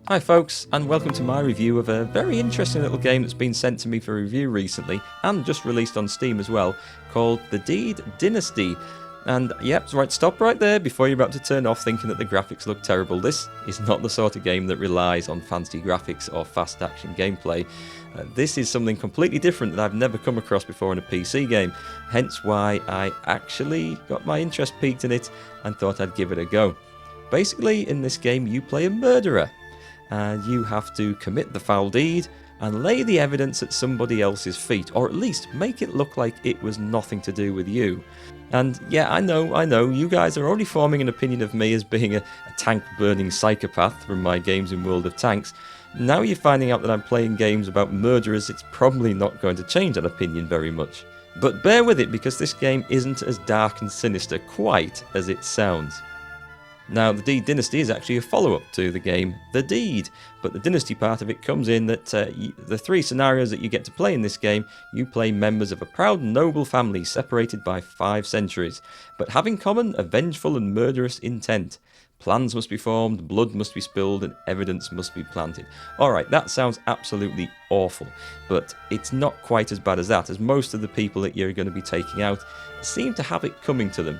Hi folks, and welcome to my review of a very interesting little game that's been sent to me for review recently, and just released on Steam as well, called The Deed Dynasty. And yep, right, stop right there before you're about to turn off thinking that the graphics look terrible. This is not the sort of game that relies on fancy graphics or fast action gameplay. This is something completely different that I've never come across before in a PC game, hence why I actually got my interest piqued in it and thought I'd give it a go. Basically, in this game you play a murderer. You have to commit the foul deed and lay the evidence at somebody else's feet, or at least make it look like it was nothing to do with you. And yeah, I know, you guys are already forming an opinion of me as being a tank-burning psychopath from my games in World of Tanks. Now you're finding out that I'm playing games about murderers, it's probably not going to change that opinion very much. But bear with it, because this game isn't as dark and sinister quite as it sounds. Now, The Deed Dynasty is actually a follow-up to the game The Deed, but the Dynasty part of it comes in that the three scenarios that you get to play in this game, you play members of a proud noble family separated by 5 centuries, but have in common a vengeful and murderous intent. Plans must be formed, blood must be spilled, and evidence must be planted. Alright, that sounds absolutely awful, but it's not quite as bad as that, as most of the people that you're going to be taking out seem to have it coming to them.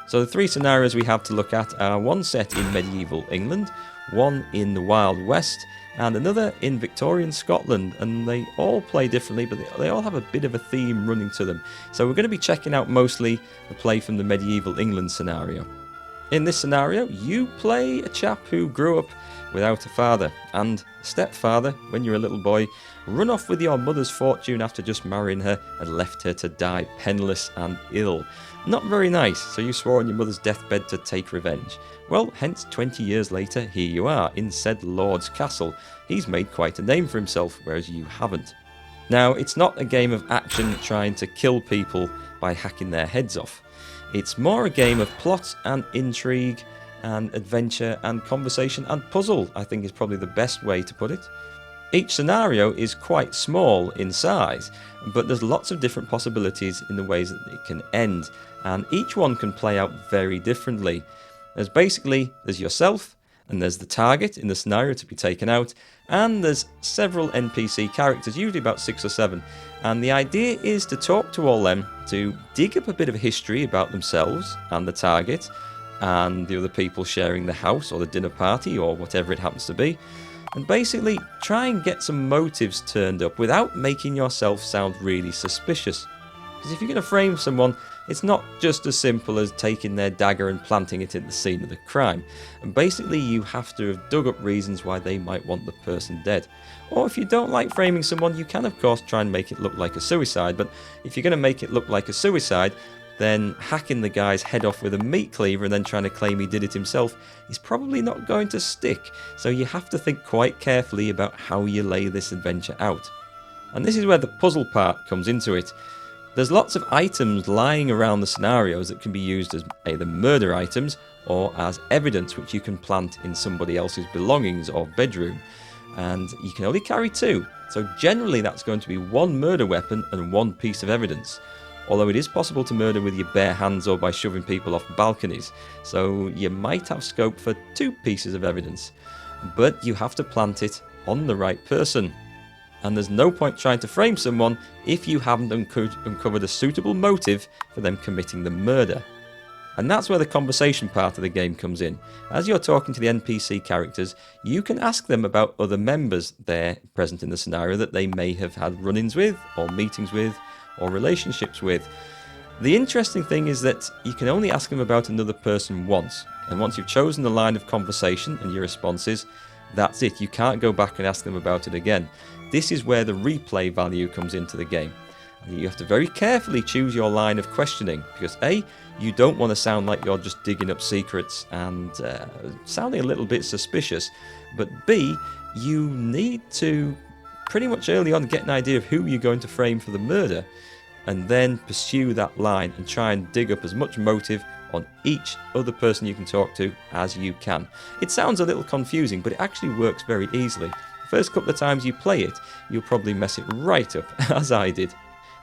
So the 3 scenarios we have to look at are one set in medieval England, one in the Wild West, and another in Victorian Scotland, and they all play differently, but they all have a bit of a theme running to them. So we're going to be checking out mostly the play from the medieval England scenario. In this scenario, you play a chap who grew up without a father and a stepfather when you were a little boy, run off with your mother's fortune after just marrying her and left her to die penniless and ill. Not very nice, so you swore on your mother's deathbed to take revenge. Well, hence 20 years later, here you are, in said lord's castle. He's made quite a name for himself, whereas you haven't. Now, it's not a game of action trying to kill people by hacking their heads off. It's more a game of plot and intrigue and adventure and conversation and puzzle, I think is probably the best way to put it. Each scenario is quite small in size, but there's lots of different possibilities in the ways that it can end, and each one can play out very differently. There's yourself, and there's the target in the scenario to be taken out, and there's several NPC characters, usually about 6 or 7, and the idea is to talk to all them, to dig up a bit of history about themselves and the target, and the other people sharing the house or the dinner party or whatever it happens to be, and basically try and get some motives turned up without making yourself sound really suspicious. Because if you're going to frame someone, it's not just as simple as taking their dagger and planting it at the scene of the crime. And basically you have to have dug up reasons why they might want the person dead. Or if you don't like framing someone, you can of course try and make it look like a suicide, but if you're going to make it look like a suicide, then hacking the guy's head off with a meat cleaver and then trying to claim he did it himself is probably not going to stick, so you have to think quite carefully about how you lay this adventure out. And this is where the puzzle part comes into it. There's lots of items lying around the scenarios that can be used as either murder items or as evidence which you can plant in somebody else's belongings or bedroom, and you can only carry 2, so generally that's going to be 1 murder weapon and 1 piece of evidence. Although it is possible to murder with your bare hands or by shoving people off balconies, so you might have scope for 2 pieces of evidence. But you have to plant it on the right person. And there's no point trying to frame someone if you haven't uncovered a suitable motive for them committing the murder. And that's where the conversation part of the game comes in. As you're talking to the NPC characters, you can ask them about other members there present in the scenario that they may have had run-ins with, or meetings with, or relationships with. The interesting thing is that you can only ask them about another person once, and once you've chosen the line of conversation and your responses, that's it. You can't go back and ask them about it again. This is where the replay value comes into the game. And you have to very carefully choose your line of questioning, because A, you don't want to sound like you're just digging up secrets and sounding a little bit suspicious, but B, you need to pretty much early on get an idea of who you're going to frame for the murder, and then pursue that line and try and dig up as much motive on each other person you can talk to as you can. It sounds a little confusing, but it actually works very easily. The first couple of times you play it, you'll probably mess it right up, as I did.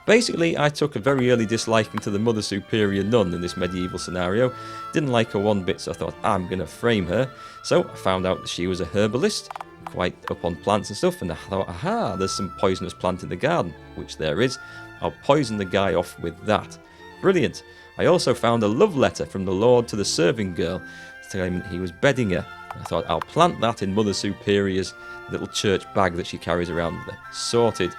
Basically, I took a very early disliking to the Mother Superior nun in this medieval scenario. Didn't like her one bit, so I thought, I'm going to frame her. So I found out that she was a herbalist, quite up on plants and stuff, and I thought, aha, there's some poisonous plant in the garden, which there is. I'll poison the guy off with that. Brilliant. I also found a love letter from the Lord to the serving girl, telling him he was bedding her. I thought, I'll plant that in Mother Superior's little church bag that she carries around with her. Sorted.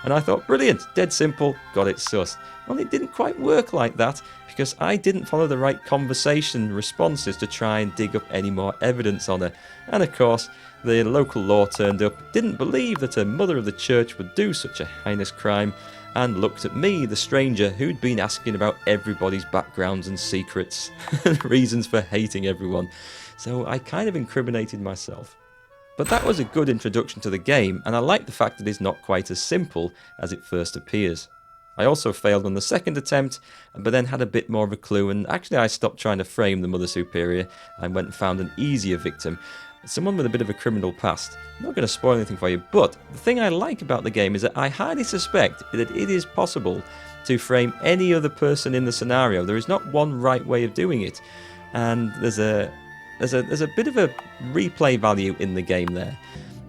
And I thought, brilliant, dead simple, got it sussed. Only it didn't quite work like that, because I didn't follow the right conversation responses to try and dig up any more evidence on her. And of course, the local law turned up, didn't believe that a mother of the church would do such a heinous crime, and looked at me, the stranger, who'd been asking about everybody's backgrounds and secrets, and reasons for hating everyone. So I kind of incriminated myself. But that was a good introduction to the game, and I like the fact that it's not quite as simple as it first appears. I also failed on the second attempt, but then had a bit more of a clue, and actually I stopped trying to frame the Mother Superior and went and found an easier victim, someone with a bit of a criminal past. I'm not going to spoil anything for you, but the thing I like about the game is that I highly suspect that it is possible to frame any other person in the scenario. There is not one right way of doing it, and there's a bit of a replay value in the game there.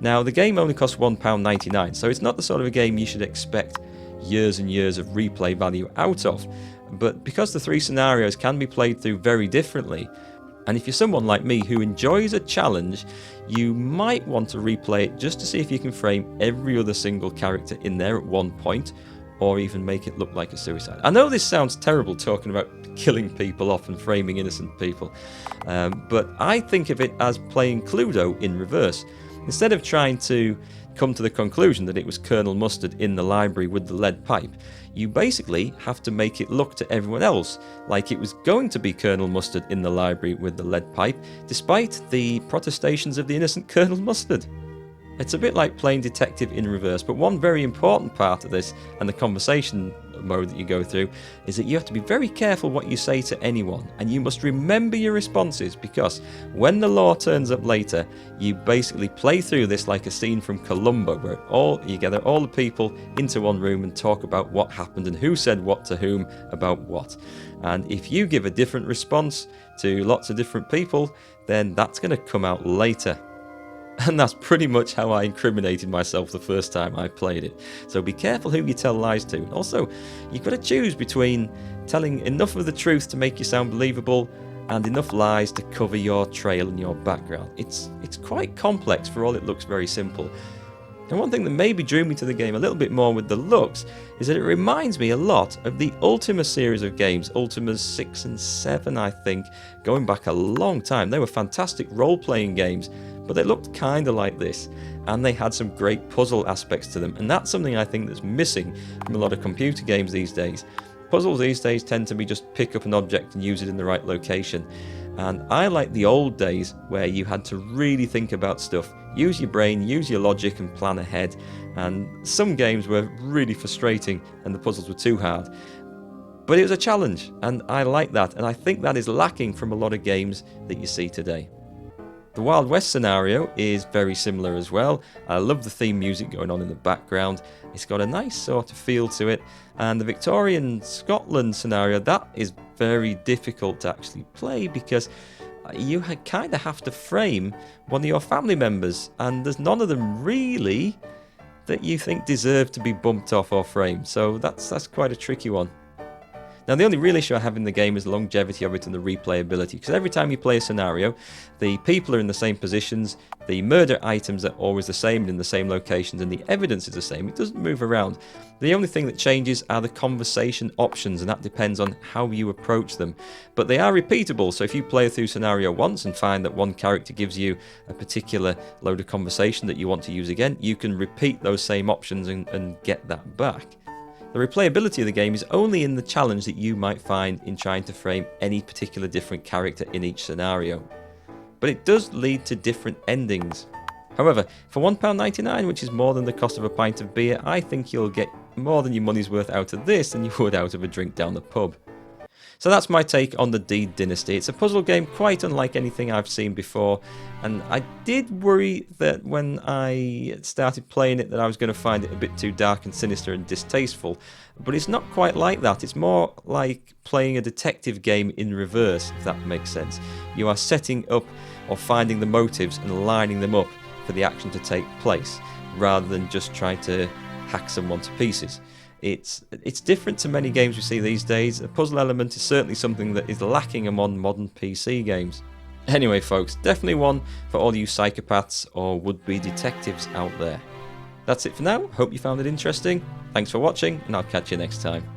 Now, the game only costs £1.99, so it's not the sort of a game you should expect years and years of replay value out of. But because the three scenarios can be played through very differently, and if you're someone like me who enjoys a challenge, you might want to replay it just to see if you can frame every other single character in there at one point, or even make it look like a suicide. I know this sounds terrible talking about killing people off and framing innocent people, but I think of it as playing Cluedo in reverse. Instead of trying to come to the conclusion that it was Colonel Mustard in the library with the lead pipe, you basically have to make it look to everyone else like it was going to be Colonel Mustard in the library with the lead pipe, despite the protestations of the innocent Colonel Mustard. It's a bit like playing detective in reverse, but one very important part of this, and the conversation mode that you go through, is that you have to be very careful what you say to anyone, and you must remember your responses, because when the law turns up later, you basically play through this like a scene from Columbo, where you gather all the people into one room and talk about what happened and who said what to whom about what. And if you give a different response to lots of different people, then that's going to come out later. And that's pretty much how I incriminated myself the first time I played it. So be careful who you tell lies to. Also, you've got to choose between telling enough of the truth to make you sound believable and enough lies to cover your trail and your background. It's quite complex for all it looks very simple. And one thing that maybe drew me to the game a little bit more with the looks is that it reminds me a lot of the Ultima series of games, Ultimas 6 and 7 I think, going back a long time. They were fantastic role-playing games, but they looked kind of like this, and they had some great puzzle aspects to them, and that's something I think that's missing from a lot of computer games these days. Puzzles these days tend to be just pick up an object and use it in the right location, and I like the old days where you had to really think about stuff, use your brain, use your logic and plan ahead, and some games were really frustrating and the puzzles were too hard. But it was a challenge, and I like that, and I think that is lacking from a lot of games that you see today. The Wild West scenario is very similar as well. I love the theme music going on in the background. It's got a nice sort of feel to it. And the Victorian Scotland scenario, that is very difficult to actually play because you kind of have to frame one of your family members, and there's none of them really that you think deserve to be bumped off or framed. So that's quite a tricky one. Now, the only real issue I have in the game is the longevity of it and the replayability, because every time you play a scenario, the people are in the same positions, the murder items are always the same and in the same locations, and the evidence is the same. It doesn't move around. The only thing that changes are the conversation options, and that depends on how you approach them. But they are repeatable, so if you play through scenario once and find that one character gives you a particular load of conversation that you want to use again, you can repeat those same options and get that back. The replayability of the game is only in the challenge that you might find in trying to frame any particular different character in each scenario. But it does lead to different endings. However, for £1.99, which is more than the cost of a pint of beer, I think you'll get more than your money's worth out of this than you would out of a drink down the pub. So that's my take on the Deed Dynasty. It's a puzzle game quite unlike anything I've seen before, and I did worry that when I started playing it that I was going to find it a bit too dark and sinister and distasteful, but it's not quite like that. It's more like playing a detective game in reverse, if that makes sense. You are setting up or finding the motives and lining them up for the action to take place, rather than just trying to hack someone to pieces. It's different to many games we see these days. The puzzle element is certainly something that is lacking among modern PC games. Anyway folks, definitely one for all you psychopaths or would-be detectives out there. That's it for now. Hope you found it interesting. Thanks for watching, and I'll catch you next time.